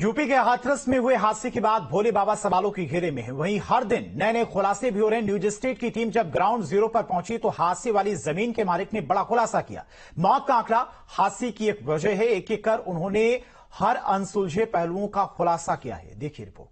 UP के हाथरस में हुए हादसे के बाद भोले बाबा सवालों के घेरे में है। वहीं हर दिन नए नए खुलासे भी हो रहे हैं। न्यूज स्टेट की टीम जब ग्राउंड जीरो पर पहुंची तो हादसे वाली जमीन के मालिक ने बड़ा खुलासा किया। मौत का आंकड़ा हादसे की एक वजह है। एक एक कर उन्होंने हर अनसुलझे पहलुओं का खुलासा किया है। देखिए रिपोर्ट।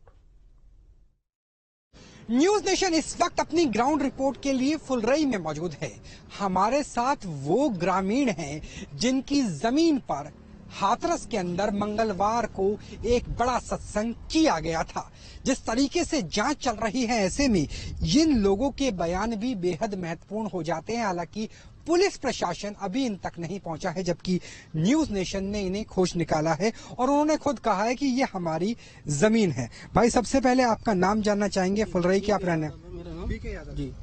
न्यूज नेशन इस वक्त अपनी ग्राउंड रिपोर्ट के लिए फुलरई में मौजूद है। हमारे साथ वो ग्रामीण हैं जिनकी जमीन पर हाथरस के अंदर मंगलवार को एक बड़ा सत्संग किया गया था। जिस तरीके से जांच चल रही है, ऐसे में इन लोगों के बयान भी बेहद महत्वपूर्ण हो जाते हैं। हालांकि पुलिस प्रशासन अभी इन तक नहीं पहुंचा है, जबकि न्यूज नेशन ने इन्हें खोज निकाला है और उन्होंने खुद कहा है कि ये हमारी जमीन है। भाई, सबसे पहले आपका नाम जानना चाहेंगे। फुलरई के आप रहने? बीके यादव जी।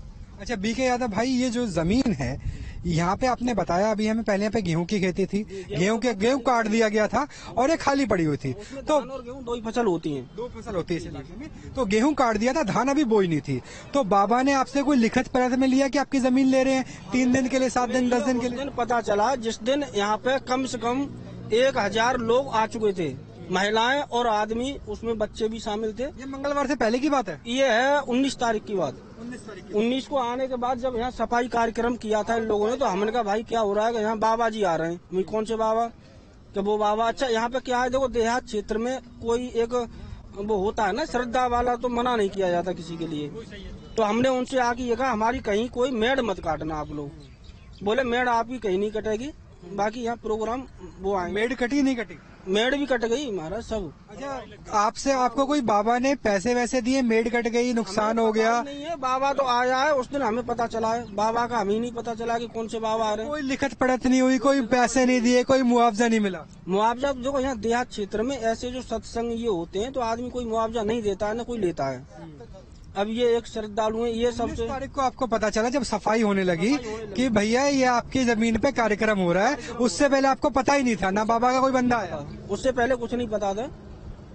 अच्छा, बीके यादव भाई, ये जो जमीन है यहाँ पे आपने बताया, अभी हमें पहले यहाँ पे गेहूं की खेती थी, गेहूं काट दिया गया था और ये खाली पड़ी हुई थी। तो गेहूं दो ही फसल होती है, इस इलाके में। तो गेहूं काट दिया था, धान अभी बोई नहीं थी। तो बाबा ने आपसे कोई लिखित पत्र में लिया कि आपकी जमीन ले रहे हैं 3 दिन के लिए, 7 दिन, 10 दिन के लिए? पता चला जिस दिन यहाँ पे कम से कम 1000 लोग आ चुके थे, महिलाएं और आदमी, उसमें बच्चे भी शामिल थे। ये मंगलवार से पहले की बात है? ये है 19 तारीख की बात। 19 को आने के बाद जब यहाँ सफाई कार्यक्रम किया था इन लोगों ने, तो हमने कहा भाई क्या हो रहा है कि यहाँ बाबा जी आ रहे हैं। कौन से बाबा? कि वो बाबा। अच्छा, यहाँ पे क्या है, देखो देहात क्षेत्र में कोई एक वो होता है ना, श्रद्धा वाला, तो मना नहीं किया जाता किसी के लिए। तो हमने उनसे आके ये कहा हमारी कहीं कोई मेड़ मत काटना आप लोग। बोले मेड़ आपकी कहीं नहीं कटेगी, बाकी यहाँ प्रोग्राम वो आए। मेड़ कटी नहीं कटी? मेड़ भी कट गई महाराज सब। अच्छा, आपसे आपको कोई बाबा ने पैसे वैसे दिए? मेड़ कट गई, नुकसान हो गया? नहीं है, बाबा तो आया है, उस दिन हमें पता चला है। बाबा का हमें नहीं पता चला कि कौन से बाबा आ रहे हैं। कोई लिखत पढ़त नहीं हुई, कोई पैसे नहीं दिए, कोई मुआवजा नहीं मिला? मुआवजा देखो, यहाँ देहात क्षेत्र में ऐसे जो सत्संग ये होते हैं तो आदमी कोई मुआवजा नहीं देता है, न कोई लेता है। अब ये एक श्रद्धालु है, ये सबसे तारीख को आपको पता चला जब सफाई होने लगी कि भैया ये आपकी जमीन पे कार्यक्रम हो रहा है, उससे पहले आपको पता ही नहीं था? ना बाबा का कोई बंदा आया? उससे पहले कुछ नहीं पता था,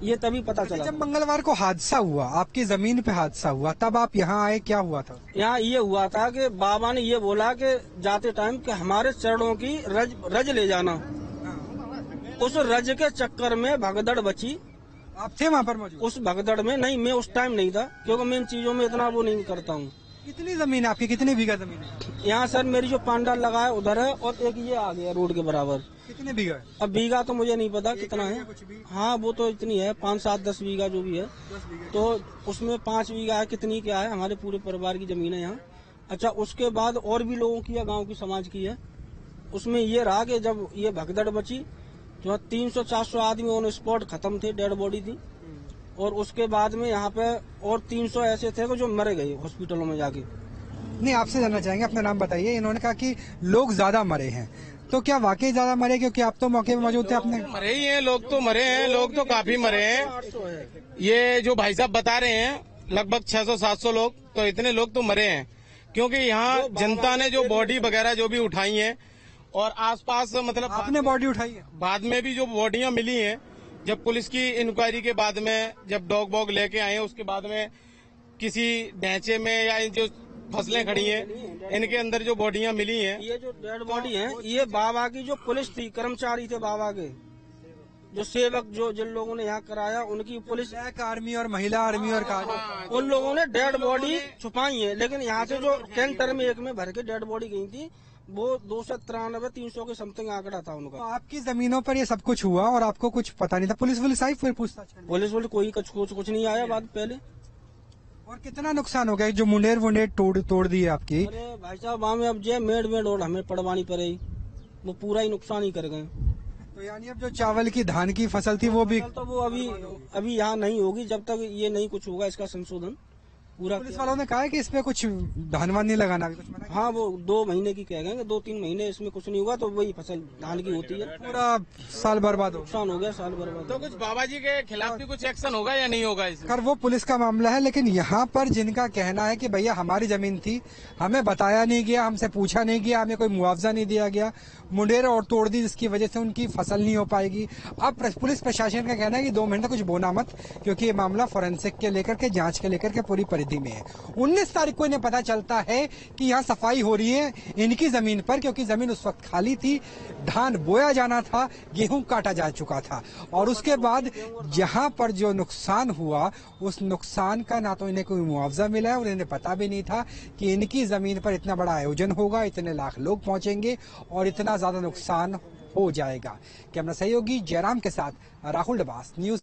ये तभी पता चला। जब मंगलवार को हादसा हुआ, आपकी जमीन पे हादसा हुआ, तब आप यहाँ आए, क्या हुआ था? यहाँ ये हुआ था कि बाबा ने ये बोला कि जाते टाइम कि हमारे चरणों की रज ले जाना। उस रज के चक्कर में भगदड़ बची। आप थे वहाँ पर मौजूद? उस भगदड़ में नहीं, मैं उस टाइम नहीं था, क्योंकि मैं इन चीजों में इतना वो नहीं करता हूँ। कितनी जमीन आपकी, कितनी बीघा जमीन है? यहाँ सर मेरी जो पांडाल लगा है उधर है, और एक ये आ गया रोड के बराबर। कितने बीघा है? अब बीघा तो मुझे नहीं पता कितना है। हाँ, वो तो इतनी है, 5, 7, 10 बीघा जो भी है। तो उसमें 5 बीघा है, कितनी क्या है, हमारे पूरे परिवार की जमीन है यहाँ। अच्छा, उसके बाद और भी लोगों की है, गाँव की, समाज की है। उसमें ये रहा कि जब ये भगदड़ बची तो 300-400 आदमी ऑन स्पॉट खत्म थे, डेड बॉडी थी। और उसके बाद में यहाँ पे और 300 ऐसे थे जो मरे गए हॉस्पिटलों में जाके। नहीं, आपसे जानना चाहेंगे, अपना नाम बताइए। इन्होंने कहा कि लोग ज्यादा मरे हैं, तो क्या वाकई ज्यादा मरे? क्योंकि आप तो मौके पे मौजूद थे। आपने मरे ही हैं, लोग तो मरे हैं, लोग तो काफी मरे हैं। ये जो भाई साहब बता रहे हैं लगभग 600-700 लोग, तो इतने लोग तो मरे हैं। क्योंकि यहाँ जनता ने जो बॉडी वगैरह जो भी उठाई है, और आसपास मतलब आपने बॉडी उठाई है? बाद में भी जो बॉडियां मिली हैं, जब पुलिस की इंक्वायरी के बाद में, जब डॉग बॉग लेके आए हैं, उसके बाद में किसी ढांचे में या जो फसलें खड़ी हैं इनके अंदर जो बॉडियां मिली हैं, ये जो डेड बॉडी है, ये बाबा की जो पुलिस थी, कर्मचारी थे बाबा के, जो सेवक, जो जिन लोगों ने यहाँ कराया, उनकी पुलिस आर्मी और महिला आर्मी और उन लोगों ने डेड बॉडी छुपाई है। लेकिन यहाँ से जो कैंटर में एक में भर के डेड बॉडी गई थी, वो 293-300 के समथिंग आंकड़ा था उनका। तो आपकी जमीनों पर ये सब कुछ हुआ और आपको कुछ पता नहीं था? पुलिस आई फिर पूछताछ? पुलिस कोई कुछ नहीं आया बाद पहले। और कितना नुकसान हो गया? जो मुंडेर तोड़ दी है आपकी? अरे भाई साहब, वहाँ में अब जो मेड़ और हमें पड़वानी पड़ेगी, वो पूरा ही नुकसान ही कर गए। तो यानी अब जो चावल की, धान की फसल थी, वो भी तो वो अभी यहाँ नहीं होगी जब तक ये नहीं कुछ होगा, इसका संशोधन पूरा। पुलिस वालों ने कहा है कि इसमें कुछ धान वान नहीं लगाना। हाँ, वो 2 महीने की कह गए, 2-3 महीने इसमें कुछ नहीं होगा, तो वही फसल धान की होती है। पूरा साल बर्बाद नुकसान हो गया, साल बर्बाद। तो कुछ बाबा जी के खिलाफ भी कुछ एक्शन होगा या नहीं होगा इसमें? कर वो पुलिस का मामला है, लेकिन यहाँ पर जिनका कहना है कि भैया हमारी जमीन थी, हमें बताया नहीं गया, हमसे पूछा नहीं गया, हमें कोई मुआवजा नहीं दिया गया, मुंडेर और तोड़ दी, जिसकी वजह से उनकी फसल नहीं हो पाएगी। अब पुलिस प्रशासन का कहना है कि 2 महीने तक कुछ बोना मत, क्योंकि ये मामला फोरेंसिक के लेकर के, जांच के लेकर के पूरी परिधि में है। 19 तारीख को इन्हें पता चलता है कि यहाँ सफाई हो रही है इनकी जमीन पर, क्योंकि जमीन उस वक्त खाली थी, धान बोया जाना था, गेहूं काटा जा चुका था। और उसके बाद जहां पर जो नुकसान हुआ उस नुकसान का ना तो इन्हें कोई मुआवजा मिला है और इन्हें पता भी नहीं था कि इनकी जमीन पर इतना बड़ा आयोजन होगा, इतने लाख लोग पहुंचेंगे और इतना ज्यादा नुकसान हो जाएगा। कैमरा सहयोगी जयराम के साथ राहुल डबास, न्यूज।